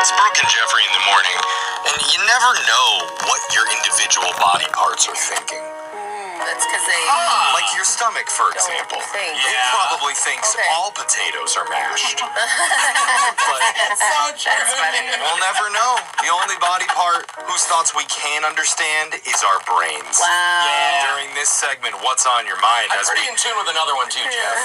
It's Brooke and Jeffrey in the morning, and you never know what your individual body parts are thinking. That's because they... Like your stomach, for example. think. It probably thinks all potatoes are mashed. But That's funny. we'll never know. The only body part whose thoughts we can understand is our brains. Wow. During this segment, What's on Your mind? I'm pretty in tune with another one too, Jeff.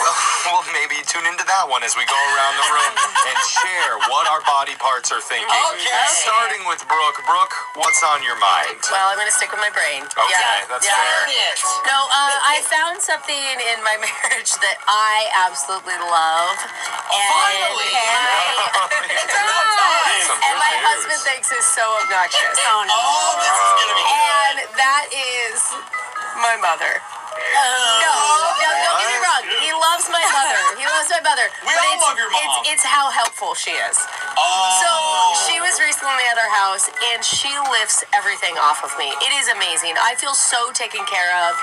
Well, maybe tune into that one as we go around the room and share what our body parts are thinking. Okay. Starting with Brooke. Brooke, what's on your mind? Well, I'm going to stick with my brain. Okay, that's fair. No, I found something in my marriage that I absolutely love. Finally! And my husband thinks is so obnoxious. Oh, this is going to be good. And that is my mother. No, don't get me wrong. He loves my mother. We all love your mom. It's how helpful she is. So she was recently at our house, and she lifts everything off of me. It is amazing. I feel so taken care of.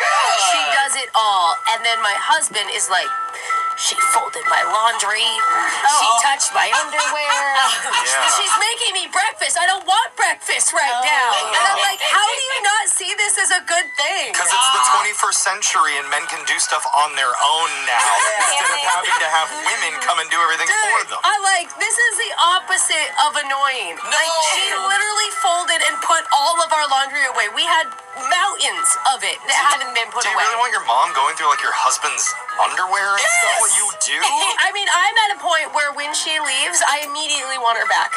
She does it all. And then my husband is like, she folded my laundry. She touched my underwear. She's making me breakfast. I don't want breakfast right now. And I'm like, how do you not see this as a good thing? Because it's the 21st century and men can do stuff on their own now instead of having to have women come and do everything for them. This is the opposite of annoying. Like, she literally folded and put all of our laundry away. We had mountains of it that hadn't been put Do you away. really want your mom going through like your husband's underwear and stuff? What you do? I mean, I'm at a point where when she leaves, I immediately want her back.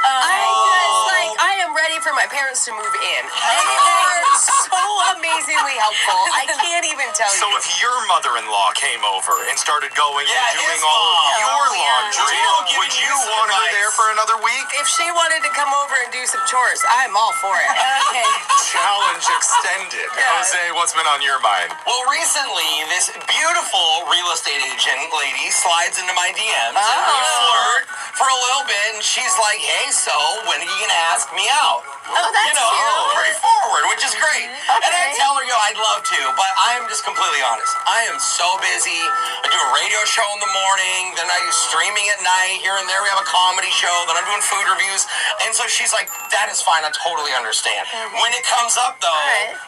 I am ready for my parents to move in. And they are so amazingly helpful. I can't even tell you. So if your mother-in-law came over and started going and doing all of your laundry, would you want her there for another week? If she wanted to come over and do some chores, I'm all for it. Okay. Challenge extended. Jose, what's been on your mind? Well, recently, this beautiful real estate agent lady slides into my DMs, and we flirt for a little bit, and she's like, hey, so when are you going to ask me out? Oh, that's cute. Pretty forward, which is great. And I tell her, I'd love to, but I'm just completely honest. I am so busy. I do a radio show in the morning, then I do streaming at night. Here and there, we have a comedy show. Then I'm doing food reviews. And so she's like, that is fine. I totally understand. When it comes up, though,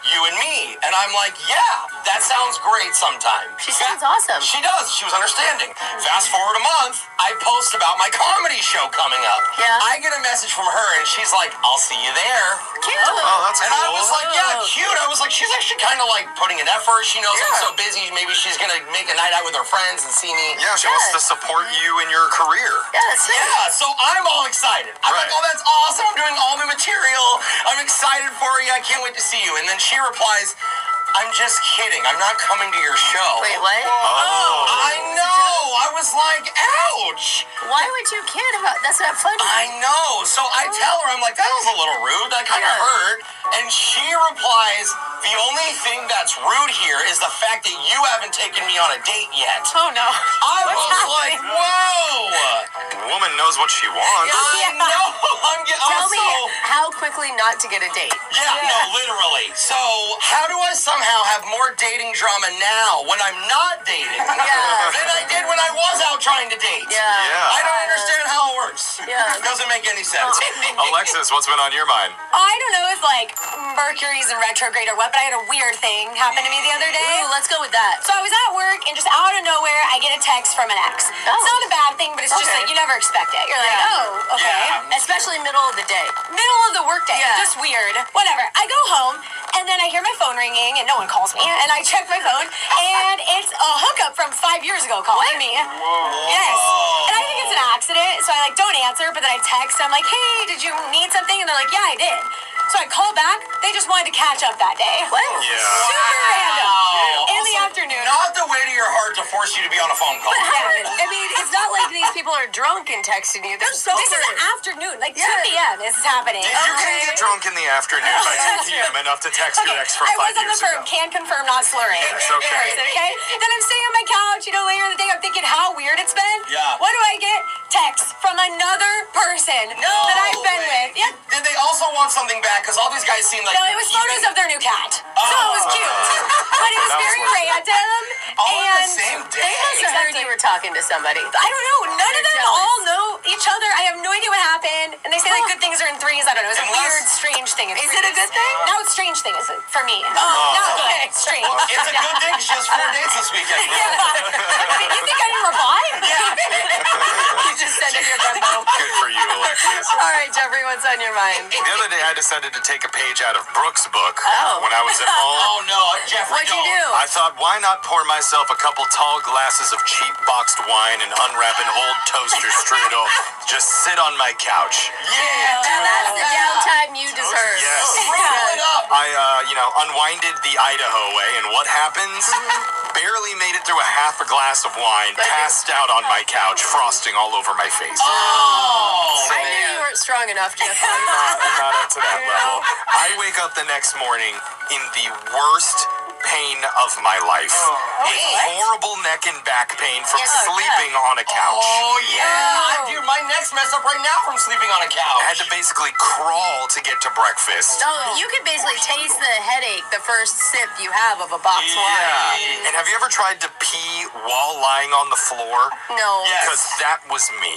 you and me. And I'm like, yeah, that sounds great sometime. She sounds awesome. She does. She was understanding. Fast forward a month, I post about my comedy show coming up. Yeah. I get a message from her, and she's like, I'll see you there. Cute. Oh, that's And cool. I was like, yeah, cute. I was like, she's actually kind of like putting an effort. She knows I'm so busy. Maybe she's going to make a night out with her friends and see me. Yeah, she wants to support you in your career. Yeah, so I'm all excited. I'm like, oh, that's awesome. I'm doing all new material. I'm excited for you. I can't wait to see you. And then she replies, I'm just kidding. I'm not coming to your show. Wait, what? I know. I was like, ouch. Why would you kid about? That's not funny. I know. So I tell her, I'm like, that was a little rude. That kind of hurt. And she replies, the only thing that's rude here is the fact that you haven't taken me on a date yet. Oh, no. I was like, whoa. The woman knows what she wants. I know. Tell me how quickly not to get a date. Yeah, no, literally. So how do I somehow have more dating drama now when I'm not dating than I did when I was out trying to date? I don't understand how it works. It doesn't make any sense. Alexis, what's been on your mind? I don't know if like Mercury's in retrograde or what, but I had a weird thing happen to me the other day. Ooh, let's go with that. So I was at work and just out of nowhere, I get a text from an ex. It's not a bad thing, but it's just like you never expect it. You're like, oh, okay. Especially middle of the day. Middle of the workday. Just weird. Whatever. I go home and then I hear my phone ringing and no one calls me. And I check my phone and it's a hookup from 5 years ago calling me. Yes. And I think it's an accident, so I like don't answer, but then I text. I'm like, hey, did you need something? And they're like, yeah, I did. So I call back. They just wanted to catch up that day. What? Super random. In the afternoon. Not the way to your heart to force you to be on a phone call. I mean, it's not like these people are drunk and texting you. They're sober. This is an afternoon, like 2 p.m. This is happening. You can get drunk in the afternoon by 2 p.m. enough to text your ex from 5 I was on the years firm. ago. Can confirm, not slurring. Yes, okay. Okay. Then I'm sitting on my couch, later in the day, I'm thinking how weird it's been. Yeah. What do I get? Text from another person that I've been with. Yeah. Did they also want something back? Because all these guys seem like... No, it was photos of their new cat. So it was cute. But it was very random. All on the And same day. They must have heard you were talking to somebody. I don't know. None of them jealous. all know each other. I have no idea what happened. And they say, like, turn threes. I don't know. It's a weird, strange thing. Is it a good thing? Now it's strange thing for me. Not good. Strange. It's a good thing she has 4 dates this weekend. You think I didn't reply? You just sent in your memo. Good for you, Alexis. All right, Jeffrey, what's on your mind? The other day, I decided to take a page out of Brooke's book Oh. when I was at home. Oh no, Jeffrey, What'd you do? I thought, why not pour myself a couple tall glasses of cheap boxed wine and unwrap an old toaster strudel, just sit on my couch. Yeah, And that's the downtime you deserve. Yes. roll it up. I, unwinded the Idaho way, and what happens? Barely made it through a half a glass of wine, passed out on my couch, frosting all over my face. Oh, I knew you weren't strong enough, Jeff. Not up to that level. I wake up the next morning in the worst pain of my life. A horrible neck and back pain from sleeping on a couch. Oh yeah, dude, my neck's messed up right now from sleeping on a couch. I had to basically crawl to get to breakfast. So you could basically taste the headache the first sip you have of a box wine. Yeah. And have you ever tried to pee while lying on the floor? No. Yes. Because that was me.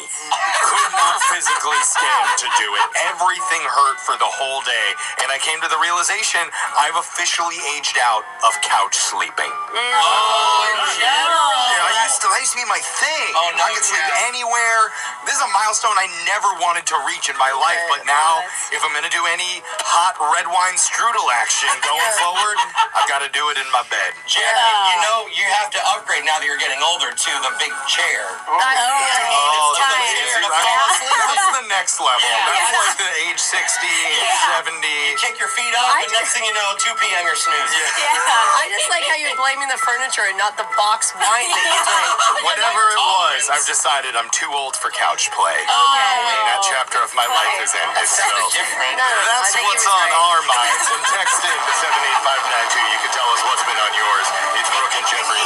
Could not physically stand to do it. Everything hurt for the whole day. And I came to the realization I've officially aged out of couch sleeping. Oh, in general. Yeah, I used to be my thing. Oh, no, I could sleep yeah. anywhere. This is a milestone I never wanted to reach in my life. But now, if I'm going to do any hot red wine strudel action going forward, I've got to do it in my bed. Jeff, you know you have to upgrade now that you're getting older to the big chair. Oh, time. that's the next level. Yeah. That's like the age 60, age 70. You kick your feet up, and next thing you know, 2 p.m. you're snoozing. I just like how you're blaming the furniture and not the box wine that you drink. Whatever it was, I've decided I'm too old for couch play. Okay. And that chapter of my life has ended. So Different. No, that's I think what's he was on right. our minds. And text in to 78592. You can tell us what's been on yours. It's Brooke and Jeffrey.